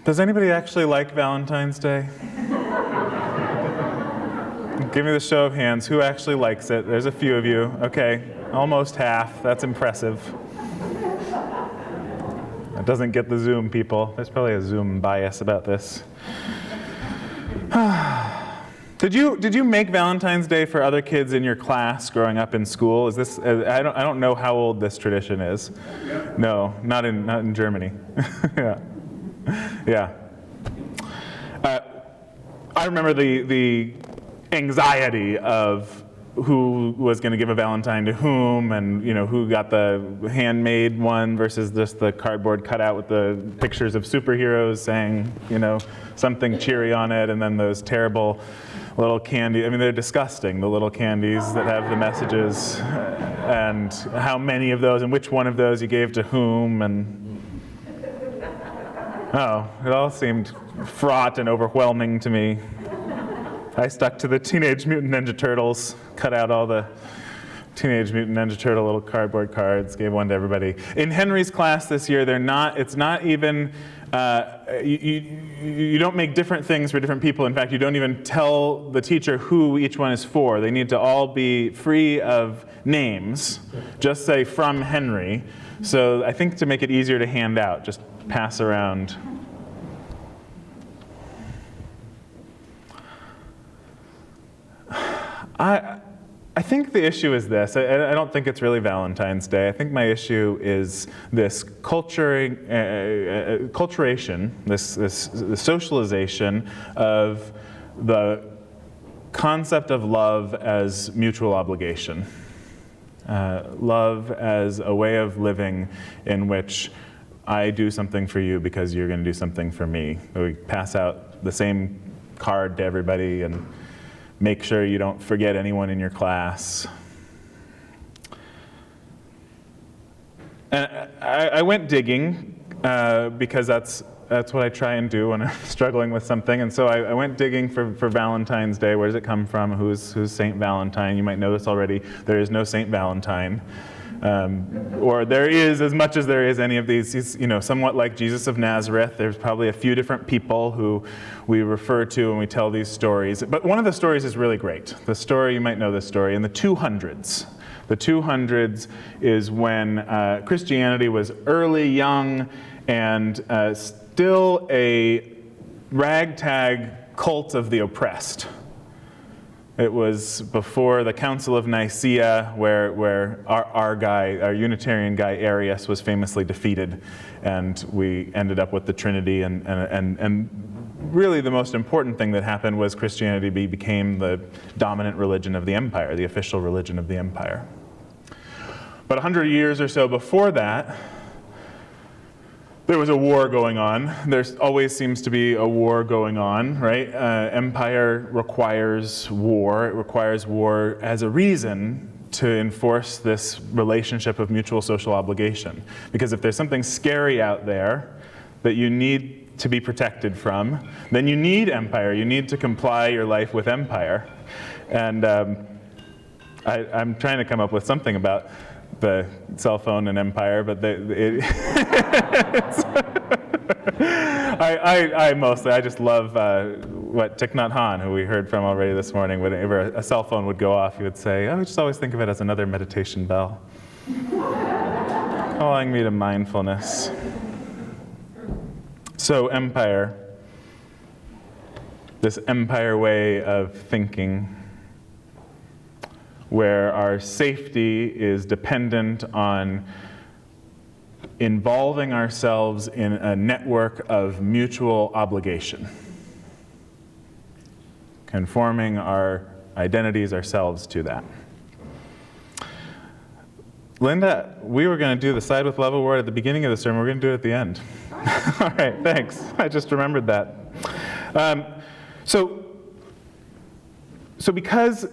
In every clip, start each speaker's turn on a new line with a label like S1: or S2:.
S1: Does anybody actually like Valentine's Day? Give me the show of hands. Who actually likes it? There's a few of you. Okay, almost half. That's impressive. That doesn't get the Zoom people. There's probably a Zoom bias about this. Did you make Valentine's Day for other kids in your class growing up in school? Is this? I don't know how old this tradition is. No, not in Germany. Yeah. I remember the anxiety of who was going to give a Valentine to whom, and who got the handmade one versus just the cardboard cutout with the pictures of superheroes saying something cheery on it, and then those terrible little candy. I mean, they're disgusting, the little candies that have the messages, and how many of those and which one of those you gave to whom, and it all seemed fraught and overwhelming to me. I stuck to the Teenage Mutant Ninja Turtles, cut out all the Teenage Mutant Ninja Turtle little cardboard cards, gave one to everybody. In Henry's class this year, it's not even, you don't make different things for different people. In fact, you don't even tell the teacher who each one is for. They need to all be free of names. Just say, from Henry. So I think to make it easier to hand out, just pass around. I think the issue is this. I don't think it's really Valentine's Day. I think my issue is this culturation, this socialization of the concept of love as mutual obligation. Love as a way of living in which I do something for you because you're going to do something for me. We pass out the same card to everybody and make sure you don't forget anyone in your class. And I went digging because that's what I try and do when I'm struggling with something. And so I went digging for Valentine's Day. Where does it come from? Who's Saint Valentine? You might know this already. There is no Saint Valentine. Or there is, as much as there is any of these. He's somewhat like Jesus of Nazareth. There's probably a few different people who we refer to when we tell these stories. But one of the stories is really great. The story, you might know this story, in the 200s. The 200s is when Christianity was early, young, and still a ragtag cult of the oppressed. It was before the Council of Nicaea, where our Unitarian guy Arius was famously defeated, and we ended up with the Trinity. And really, the most important thing that happened was Christianity became the dominant religion of the empire, the official religion of the empire. But 100 years or so before that, there was a war going on. There always seems to be a war going on, right? Empire requires war. It requires war as a reason to enforce this relationship of mutual social obligation. Because if there's something scary out there that you need to be protected from, then you need empire. You need to comply your life with empire. And I'm trying to come up with something about the cell phone and empire, but I just love what Thich Nhat Hanh, who we heard from already this morning, whenever a cell phone would go off, he would say, I just always think of it as another meditation bell, calling me to mindfulness. So empire, this empire way of thinking, where our safety is dependent on involving ourselves in a network of mutual obligation, conforming our identities ourselves to that. Linda, we were going to do the Side with Love Award at the beginning of the sermon. We're going to do it at the end. All right, thanks. I just remembered that. So because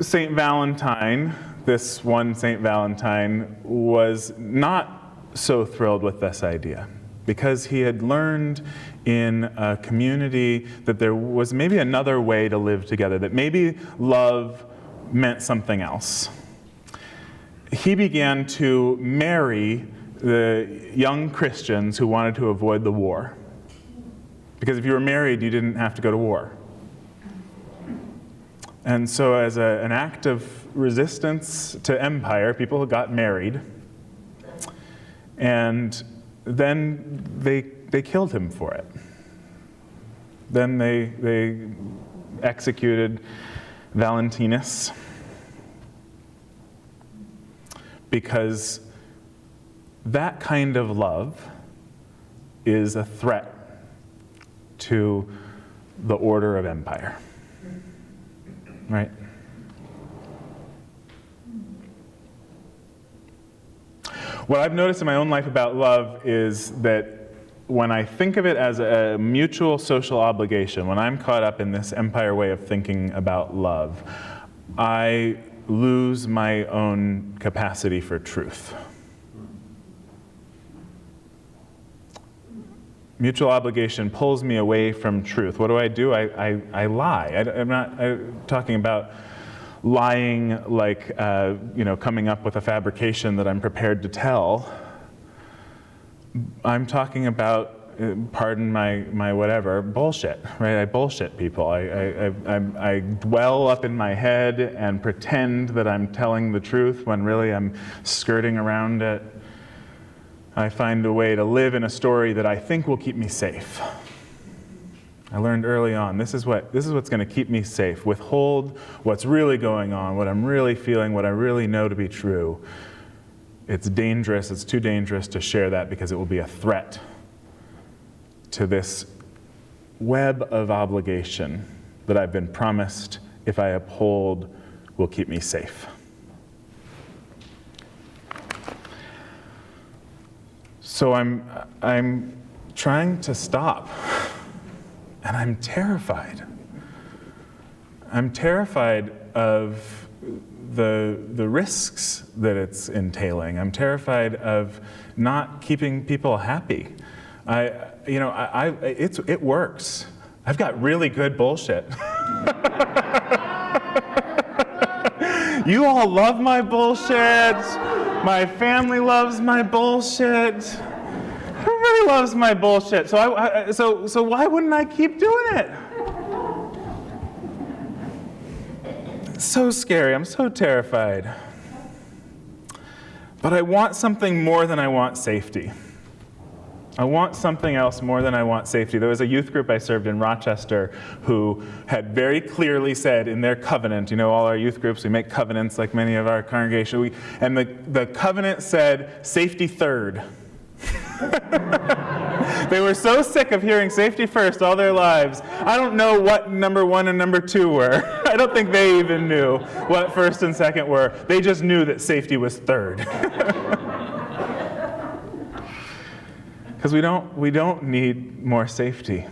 S1: Saint Valentine, this one Saint Valentine, was not so thrilled with this idea, because he had learned in a community that there was maybe another way to live together, that maybe love meant something else. He began to marry the young Christians who wanted to avoid the war. Because if you were married, you didn't have to go to war. And so as an act of resistance to empire, people got married. And then they killed him for it. Then they executed Valentinus because that kind of love is a threat to the order of empire, right? What I've noticed in my own life about love is that when I think of it as a mutual social obligation, when I'm caught up in this empire way of thinking about love, I lose my own capacity for truth. Mutual obligation pulls me away from truth. What do? I lie. I'm not talking about lying like, coming up with a fabrication that I'm prepared to tell. I'm talking about, pardon my whatever, bullshit, right? I bullshit people. I dwell up in my head and pretend that I'm telling the truth when really I'm skirting around it. I find a way to live in a story that I think will keep me safe. I learned early on, this is what's going to keep me safe. Withhold what's really going on, what I'm really feeling, what I really know to be true. It's dangerous, it's too dangerous to share that because it will be a threat to this web of obligation that I've been promised, if I uphold, will keep me safe. So I'm trying to stop, and I'm terrified. I'm terrified of the risks that it's entailing. I'm terrified of not keeping people happy. It works. I've got really good bullshit. You all love my bullshit. My family loves my bullshit. Everybody loves my bullshit. So why wouldn't I keep doing it? It's so scary. I'm so terrified. But I want something more than I want safety. I want something else more than I want safety. There was a youth group I served in Rochester who had very clearly said in their covenant, all our youth groups, we make covenants like many of our congregation, and the covenant said, safety third. They were so sick of hearing safety first all their lives. I don't know what number 1 and number 2 were. I don't think they even knew what first and second were. They just knew that safety was third. Because we don't need more safety.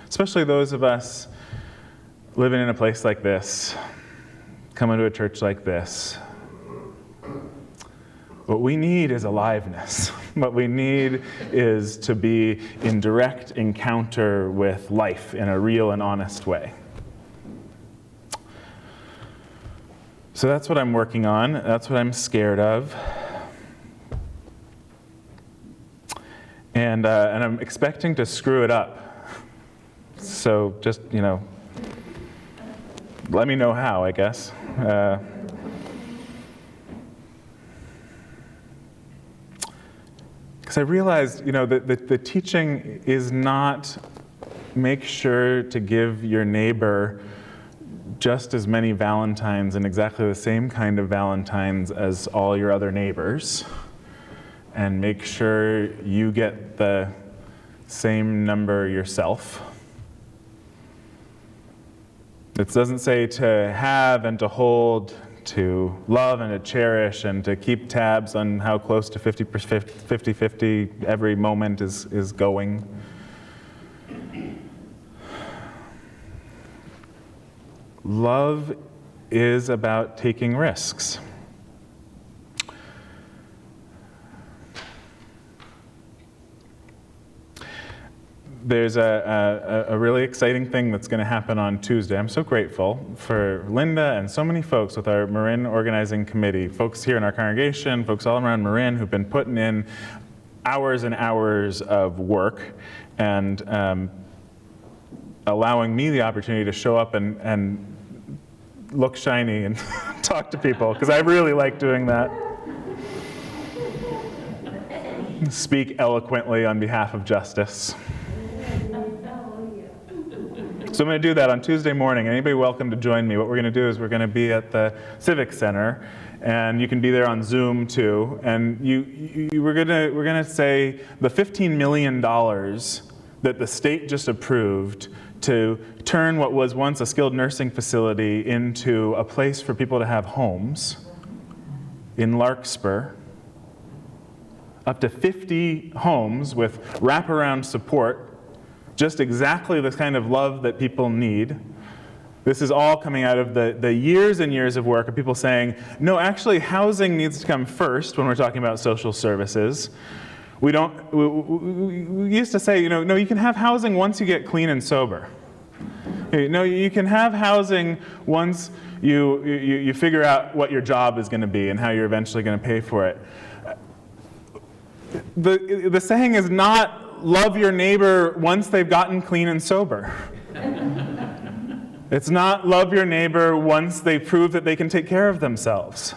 S1: Especially those of us living in a place like this, coming to a church like this. What we need is aliveness. What we need is to be in direct encounter with life in a real and honest way. So that's what I'm working on. That's what I'm scared of. And I'm expecting to screw it up. So just, let me know how, I guess. Because I realized, that the teaching is not make sure to give your neighbor just as many Valentines and exactly the same kind of Valentines as all your other neighbors. And make sure you get the same number yourself. It doesn't say to have and to hold, to love and to cherish, and to keep tabs on how close to 50-50 every moment is going. Love is about taking risks. There's a really exciting thing that's going to happen on Tuesday. I'm so grateful for Linda and so many folks with our Marin organizing committee, folks here in our congregation, folks all around Marin who've been putting in hours and hours of work, and allowing me the opportunity to show up and look shiny and talk to people, because I really like doing that. Speak eloquently on behalf of justice. So I'm going to do that on Tuesday morning. Anybody welcome to join me. What we're going to do is we're going to be at the Civic Center, and you can be there on Zoom too. And we're going to say the $15 million that the state just approved to turn what was once a skilled nursing facility into a place for people to have homes in Larkspur. Up to 50 homes with wraparound support, just exactly the kind of love that people need. This is all coming out of the years and years of work of people saying, no, actually housing needs to come first when we're talking about social services. We used to say, no, you can have housing once you get clean and sober. No, you can have housing once you figure out what your job is going to be and how you're eventually going to pay for it. The saying is not love your neighbor once they've gotten clean and sober. It's not love your neighbor once they prove that they can take care of themselves.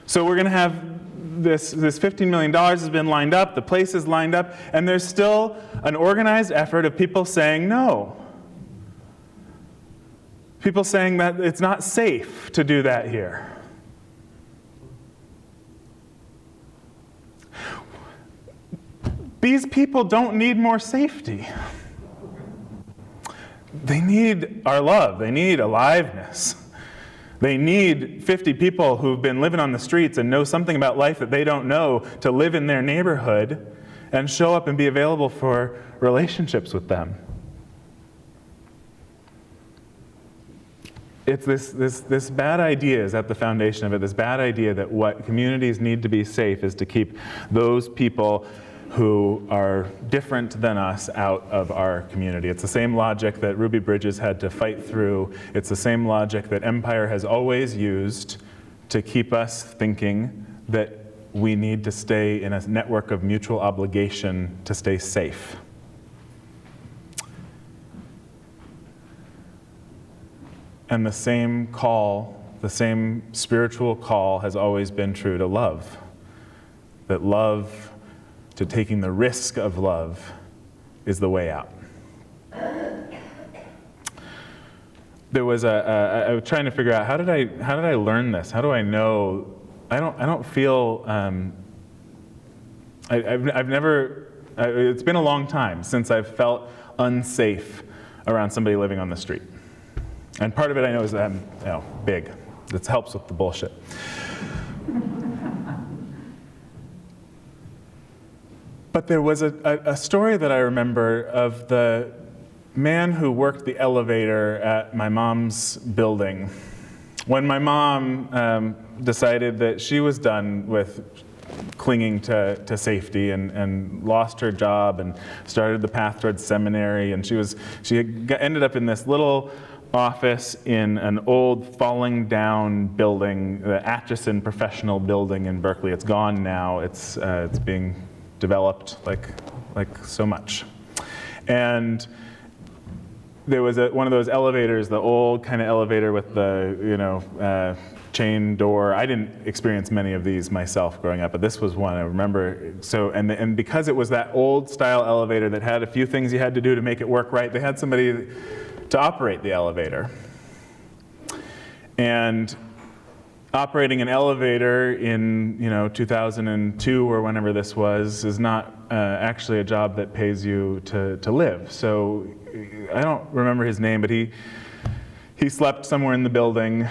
S1: So we're going to have this $15 million has been lined up, the place is lined up, and there's still an organized effort of people saying no. People saying that it's not safe to do that here. These people don't need more safety. They need our love. They need aliveness. They need 50 people who've been living on the streets and know something about life that they don't know to live in their neighborhood and show up and be available for relationships with them. It's this bad idea is at the foundation of it, this bad idea that what communities need to be safe is to keep those people who are different than us out of our community. It's the same logic that Ruby Bridges had to fight through. It's the same logic that empire has always used to keep us thinking that we need to stay in a network of mutual obligation to stay safe. And the same call, the same spiritual call has always been true to love. That love, to taking the risk of love, is the way out. There was I was trying to figure out how did I learn this? How do I know? I don't feel. I've never. It's been a long time since I've felt unsafe around somebody living on the street, and part of it I know is that I'm big. This helps with the bullshit. But there was a story that I remember of the man who worked the elevator at my mom's building. When my mom decided that she was done with clinging to safety and lost her job and started the path towards seminary, and she ended up in this little office in an old falling down building, the Atchison Professional Building in Berkeley. It's gone now. It's being developed like so much. And there was one of those elevators, the old kind of elevator with the chain door. I didn't experience many of these myself growing up, but this was one I remember. So and because it was that old style elevator that had a few things you had to do to make it work right, they had somebody to operate the elevator. And operating an elevator in 2002 or whenever this was is not actually a job that pays you to live. So I don't remember his name, but he slept somewhere in the building,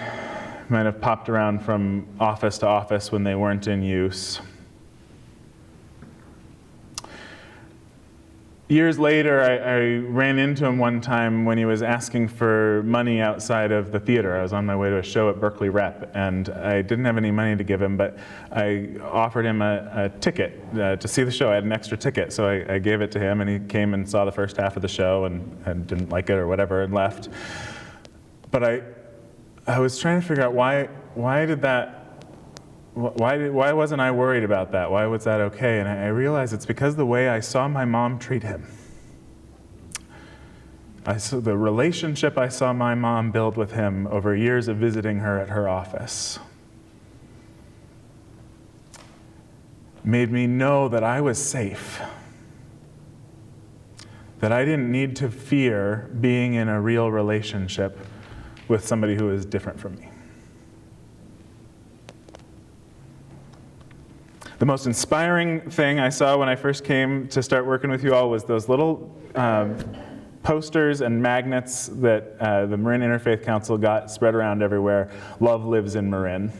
S1: might have popped around from office to office when they weren't in use. Years later, I ran into him one time when he was asking for money outside of the theater. I was on my way to a show at Berkeley Rep, and I didn't have any money to give him, but I offered him a ticket to see the show. I had an extra ticket, so I gave it to him, and he came and saw the first half of the show and didn't like it or whatever and left. But I was trying to figure out why did that why wasn't I worried about that? Why was that okay? And I realized it's because the way I saw my mom treat him. I saw the relationship I saw my mom build with him over years of visiting her at her office made me know that I was safe, that I didn't need to fear being in a real relationship with somebody who is different from me. The most inspiring thing I saw when I first came to start working with you all was those little posters and magnets that the Marin Interfaith Council got spread around everywhere. Love lives in Marin.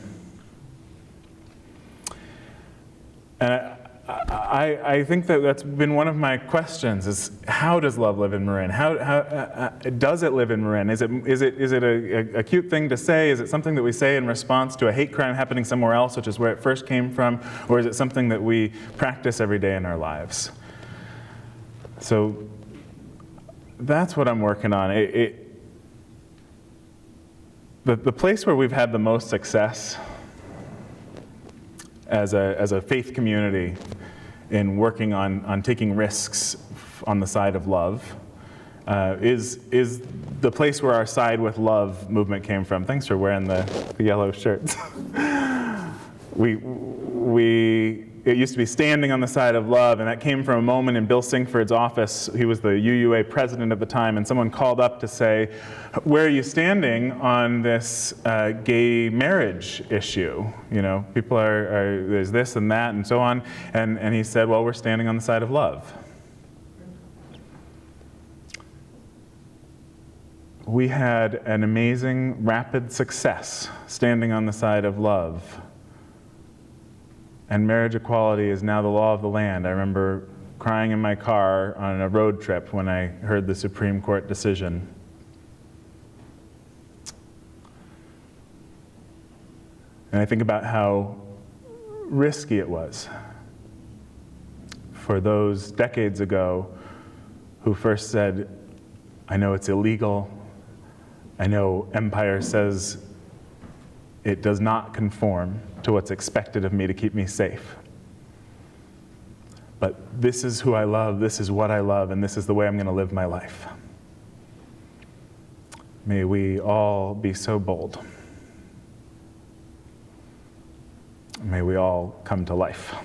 S1: And I think that that's been one of my questions: is how does love live in Marin? How does it live in Marin? Is it a cute thing to say? Is it something that we say in response to a hate crime happening somewhere else, which is where it first came from, or is it something that we practice every day in our lives? So that's what I'm working on. The place where we've had the most success as a faith community in working on taking risks on the side of love is the place where our Side with Love movement came from. Thanks for wearing the yellow shirts. It used to be standing on the side of love, and that came from a moment in Bill Singford's office. He was the UUA president at the time, and someone called up to say, where are you standing on this gay marriage issue? You know, people there's this and that and so on. And he said, well, we're standing on the side of love. We had an amazing, rapid success standing on the side of love. And marriage equality is now the law of the land. I remember crying in my car on a road trip when I heard the Supreme Court decision. And I think about how risky it was for those decades ago who first said, I know it's illegal. I know Empire says it does not conform to what's expected of me to keep me safe. But this is who I love, this is what I love, and this is the way I'm going to live my life. May we all be so bold. May we all come to life.